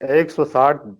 160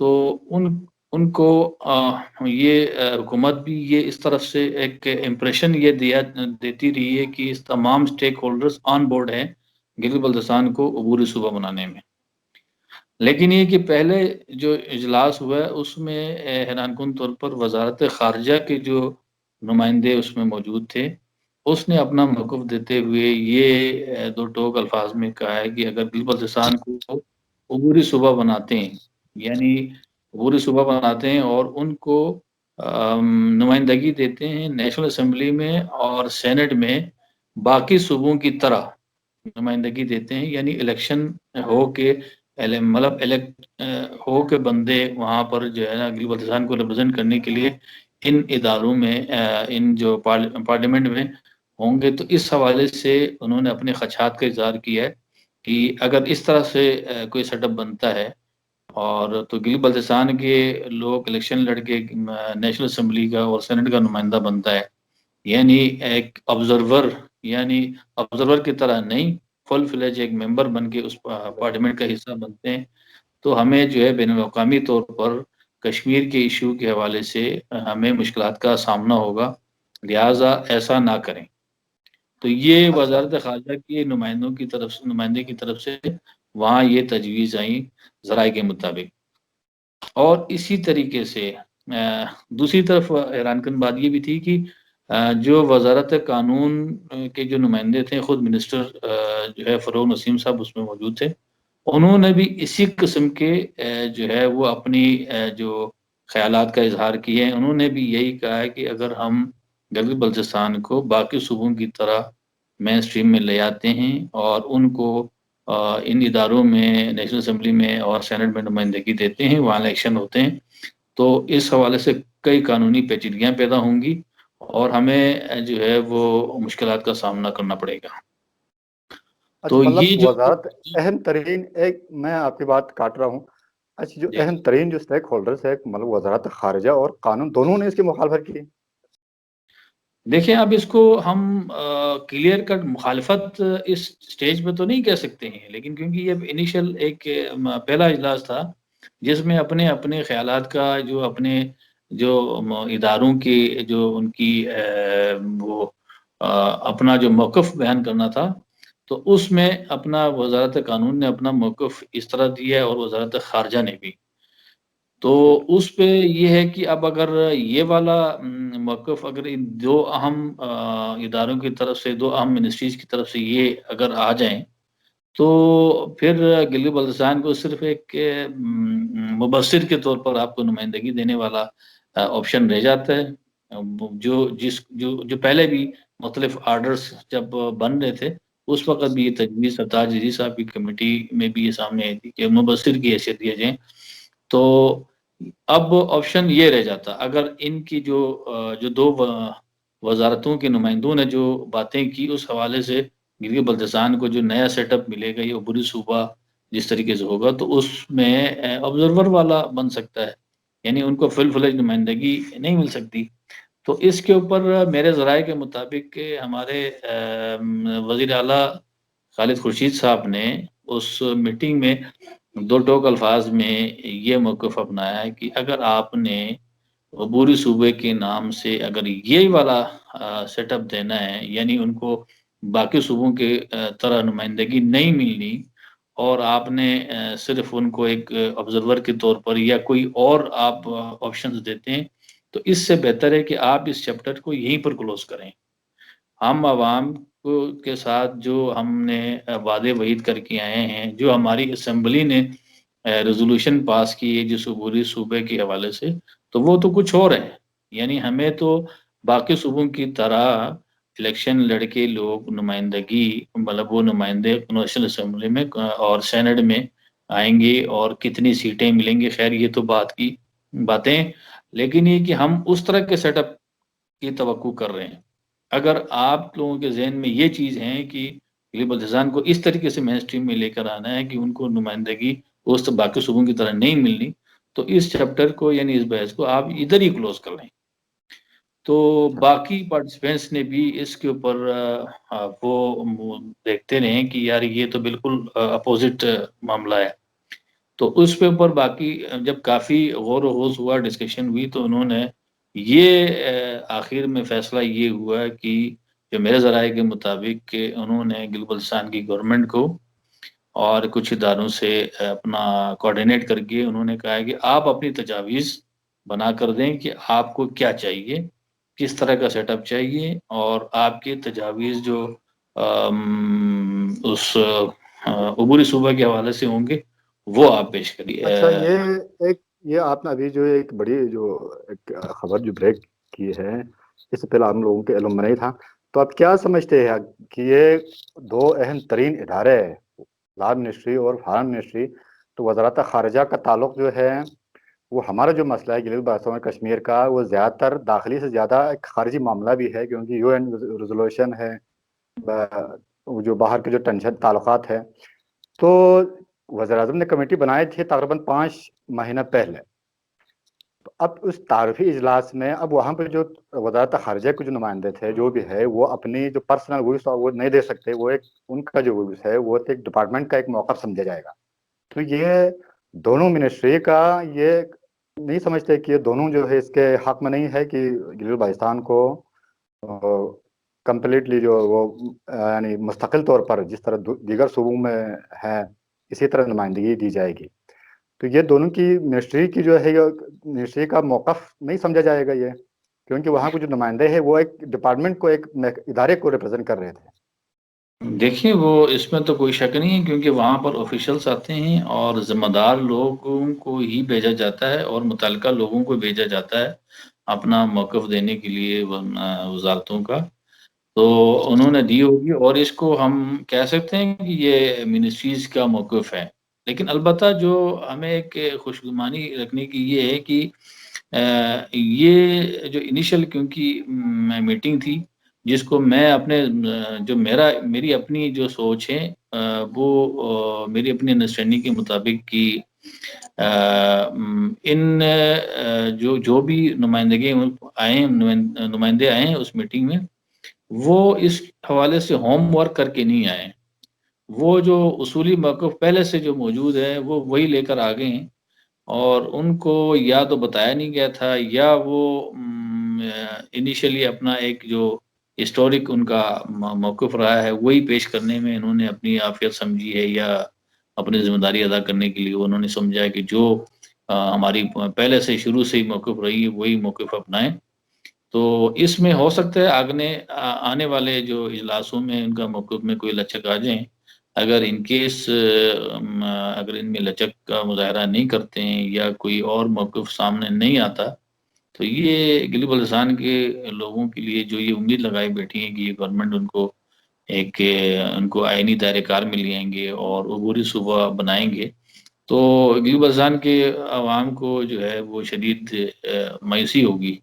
تو ان کو یہ حکومت بھی یہ اس طرف سے ایک امپریشن یہ دیتی رہی ہے کہ اس تمام اسٹیک ہولڈرز آن بورڈ ہیں گلگت بلتستان کو عبوری صوبہ بنانے میں. لیکن یہ کہ پہلے جو اجلاس ہوا ہے اس میں حیران کن طور پر وزارت خارجہ کے جو نمائندے اس میں موجود تھے، اس نے اپنا موقف دیتے ہوئے یہ دو ٹوک الفاظ میں کہا ہے کہ اگر گلگت بلتستان کو عبوری صوبہ بناتے ہیں، یعنی عبوری صوبہ بناتے ہیں اور ان کو نمائندگی دیتے ہیں نیشنل اسمبلی میں اور سینٹ میں باقی صوبوں کی طرح نمائندگی دیتے ہیں، یعنی الیکشن ہو کے مطلب الیکٹ ہو کے بندے وہاں پر جو ہے نا گلگت بلتستان کو ریپرزینٹ کرنے کے لیے ان اداروں میں ان جو پارلیمنٹ میں ہوں گے. تو اس حوالے سے انہوں نے اپنے خدشات کا اظہار کیا ہے کہ اگر اس طرح سے کوئی سیٹ اپ بنتا ہے اور تو گلگت بلتستان کے لوگ الیکشن لڑ کے نیشنل اسمبلی کا اور سینٹ کا نمائندہ بنتا ہے، یعنی ایک آبزرور کی طرح نہیں، فل فلیج ایک ممبر بن کے اس پارلیمنٹ کا حصہ بنتے ہیں، تو ہمیں جو ہے بین الاقوامی طور پر کشمیر کے ایشو کے حوالے سے ہمیں مشکلات کا سامنا ہوگا، لہٰذا ایسا نہ کریں. تو یہ اچھا وزارت خارجہ کے نمائندے کی طرف سے وہاں یہ تجویز آئیں ذرائع کے مطابق. اور اسی طریقے سے دوسری طرف حیران کن بات یہ بھی تھی کہ جو وزارت قانون کے جو نمائندے تھے، خود منسٹر جو ہے فروغ نسیم صاحب اس میں موجود تھے، انہوں نے بھی اسی قسم کے جو ہے وہ اپنی جو خیالات کا اظہار کیے ہیں. انہوں نے بھی یہی کہا ہے کہ اگر ہم گلگت بلتستان کو باقی صوبوں کی طرح مین اسٹریم میں لے آتے ہیں اور ان کو ان اداروں میں نیشنل اسمبلی میں اور سینٹ میں نمائندگی دیتے ہیں، وہاں الیکشن ہوتے ہیں، تو اس حوالے سے کئی قانونی پیچیدگیاں پیدا ہوں گی اور ہمیں جو ہے وہ مشکلات کا سامنا کرنا پڑے گا. اچھا، تو مطلب یہ جو وزارت اہم ترین میں آپ کی بات کاٹ رہا ہوں. اچھا، جو جی اہم ترین جو اسٹیک ہولڈرز ہے مطلب وزارت خارجہ اور قانون دونوں نے اس کی مخالفت کی. دیکھیں، اب اس کو ہم کلیئر کٹ مخالفت اس سٹیج پہ تو نہیں کہہ سکتے ہیں، لیکن کیونکہ یہ انیشل ایک پہلا اجلاس تھا جس میں اپنے اپنے خیالات کا جو اداروں کے جو ان کی وہ اپنا جو موقف بیان کرنا تھا، تو اس میں اپنا وزارت قانون نے اپنا موقف اس طرح دیا اور وزارت خارجہ نے بھی. تو جی اس پہ یہ ہے کہ اب اگر یہ والا موقف اگر ان دو اہم اداروں کی طرف سے، دو اہم منسٹریز کی طرف سے یہ اگر آ جائیں، تو پھر گلگت بلتستان کو صرف ایک مبصر کے طور پر آپ کو نمائندگی دینے والا آپشن رہ جاتا ہے. جو پہلے بھی مختلف آرڈرز جب بن رہے تھے اس وقت بھی یہ تجویز سرتاج جیسی صاحب کی کمیٹی میں بھی یہ سامنے آئی تھی کہ مبصر کی حیثیت دیے جائیں. تو اب آپشن یہ رہ جاتا اگر ان کی جو دو وزارتوں کے نمائندوں نے جو باتیں کی اس حوالے سے گلگت بلتستان کو جو نیا سیٹ اپ ملے گا، یہ عبوری صوبہ جس طریقے سے ہوگا تو اس میں آبزرور والا بن سکتا ہے، یعنی ان کو فل فلیج نمائندگی نہیں مل سکتی. تو اس کے اوپر میرے ذرائع کے مطابق ہمارے وزیر اعلیٰ خالد خورشید صاحب نے اس میٹنگ میں دو ٹوک الفاظ میں یہ موقف اپنایا ہے کہ اگر آپ نے عبوری صوبے کے نام سے اگر یہ والا سیٹ اپ دینا ہے، یعنی ان کو باقی صوبوں کے طرح نمائندگی نہیں ملنی اور آپ نے صرف ان کو ایک آبزرور کے طور پر یا کوئی اور آپ آپشنز دیتے ہیں، تو اس سے بہتر ہے کہ آپ اس چیپٹر کو یہیں پر کلوز کریں. ہم عوام کے ساتھ جو ہم نے وعدے وعید کر کے آئے ہیں، جو ہماری اسمبلی نے ریزولوشن پاس کی ہے جس عبوری صوبے کے حوالے سے، تو وہ تو کچھ اور ہے. یعنی ہمیں تو باقی صوبوں کی طرح الیکشن لڑ کے لوگ نمائندگی مطلب وہ نمائندے نیشنل اسمبلی میں اور سینٹ میں آئیں گے اور کتنی سیٹیں ملیں گی، خیر یہ تو باتیں، لیکن یہ کہ ہم اس طرح کے سیٹ اپ کی توقع کر رہے ہیں. اگر آپ لوگوں کے ذہن میں یہ چیز ہے کہ گلگت بلتستان کو اس طریقے سے مین اسٹریم میں لے کر آنا ہے کہ ان کو نمائندگی اس باقی صوبوں کی طرح نہیں ملنی، تو اس چیپٹر کو یعنی اس بحث کو آپ ادھر ہی کلوز کر لیں. تو باقی پارٹیسپینٹس نے بھی اس کے اوپر وہ دیکھتے رہے کہ یار یہ تو بالکل اپوزٹ معاملہ ہے. تو اس پہ اوپر باقی جب کافی غور و خوض ہوا، ڈسکشن ہوئی، تو انہوں نے یہ آخر میں فیصلہ یہ ہوا کہ جو میرے ذرائع کے مطابق کہ انہوں نے گلگت بلتستان کی گورنمنٹ کو اور کچھ اداروں سے اپنا کوآرڈینیٹ کر کے انہوں نے کہا ہے کہ آپ اپنی تجاویز بنا کر دیں کہ آپ کو کیا چاہیے، کس طرح کا سیٹ اپ چاہیے، اور آپ کی تجاویز جو اس عبوری صوبہ کے حوالے سے ہوں گے وہ آپ پیش کریے۔ اچھا، یہ آپ نے ابھی جو ایک بڑی جو ایک خبر جو بریک کی ہے، اس سے پہلے ہم لوگوں کے علم میں نہیں تھا، تو آپ کیا سمجھتے ہیں کہ یہ دو اہم ترین ادارے ہیں، لا منسٹری اور فارن منسٹری، تو وزارت خارجہ کا تعلق جو ہے وہ ہمارا جو مسئلہ ہے گلگت بلتستان اور کشمیر کا، وہ زیادہ تر داخلی سے زیادہ ایک خارجی معاملہ بھی ہے، کیونکہ یو این ریزولوشن ہے، جو باہر کے جو ٹینشن تعلقات ہے۔ تو وزیر اعظم نے کمیٹی بنائی تھی تقریباً 5 مہینہ پہلے، اب اس تعارفی اجلاس میں اب وہاں پہ جو وزارت خارجہ کے جو نمائندے تھے جو بھی ہے، وہ اپنی جو پرسنل ویوز وہ نہیں دے سکتے، وہ ایک ان کا جو ویوز ہے وہ ایک ڈپارٹمنٹ کا ایک موقف سمجھا جائے گا۔ تو یہ دونوں منسٹری کا یہ نہیں سمجھتے کہ یہ دونوں جو ہے اس کے حق میں نہیں ہے کہ گلگت بلتستان کو کمپلیٹلی جو وہ یعنی مستقل طور پر جس طرح دیگر صوبوں میں ہے اسی طرح نمائندگی دی جائے گی۔ تو یہ دونوں کی منسٹری کی جو ہے منسٹری کا موقف نہیں سمجھا جائے گا یہ، کیونکہ وہاں کے جو نمائندے ہیں وہ ایک ڈپارٹمنٹ کو، ایک ادارے کو ریپرزینٹ کر رہے تھے۔ دیکھیے وہ اس میں تو کوئی شک نہیں ہے، کیونکہ وہاں پر آفیشلز آتے ہیں اور ذمہ دار لوگوں کو ہی بھیجا جاتا ہے اور متعلقہ لوگوں کو بھیجا جاتا ہے اپنا موقف دینے کے لیے وزارتوں کا، تو انہوں نے دی ہوگی، اور اس کو ہم کہہ سکتے ہیں کہ یہ منسٹریز کا موقف ہے۔ لیکن البتہ جو ہمیں ایک خوشگمانی رکھنے کی یہ ہے کہ یہ جو انیشل کیونکہ میٹنگ تھی، جس کو میں اپنے جو میری اپنی جو سوچ ہے وہ میری اپنی انڈرسٹینڈنگ کے مطابق کہ ان جو بھی نمائندے آئے ہیں اس میٹنگ میں، وہ اس حوالے سے ہوم ورک کر کے نہیں آئے، وہ جو اصولی موقف پہلے سے جو موجود ہے وہ وہی لے کر آ گئے ہیں، اور ان کو یا تو بتایا نہیں گیا تھا یا وہ انیشلی اپنا ایک جو ہسٹورک ان کا موقف رہا ہے وہی پیش کرنے میں انہوں نے اپنی عافیت سمجھی ہے، یا اپنی ذمہ داری ادا کرنے کے لیے انہوں نے سمجھا ہے کہ جو ہماری پہلے سے شروع سے ہی موقف رہی ہے وہی موقف اپنائیں۔ تو اس میں ہو سکتا ہے آنے والے جو اجلاسوں میں ان کا موقف میں کوئی لچک آ جائیں، اگر ان کیس اگر ان میں لچک کا مظاہرہ نہیں کرتے ہیں یا کوئی اور موقف سامنے نہیں آتا، تو یہ گلگت بلتستان کے لوگوں کے لیے جو یہ امید لگائی بیٹھی ہے کہ یہ گورنمنٹ ان کو آئینی دائرہ کار میں لے آئیں گے اور عبوری صوبہ بنائیں گے، تو گلگت بلتستان کے عوام کو جو ہے وہ شدید مایوسی ہوگی۔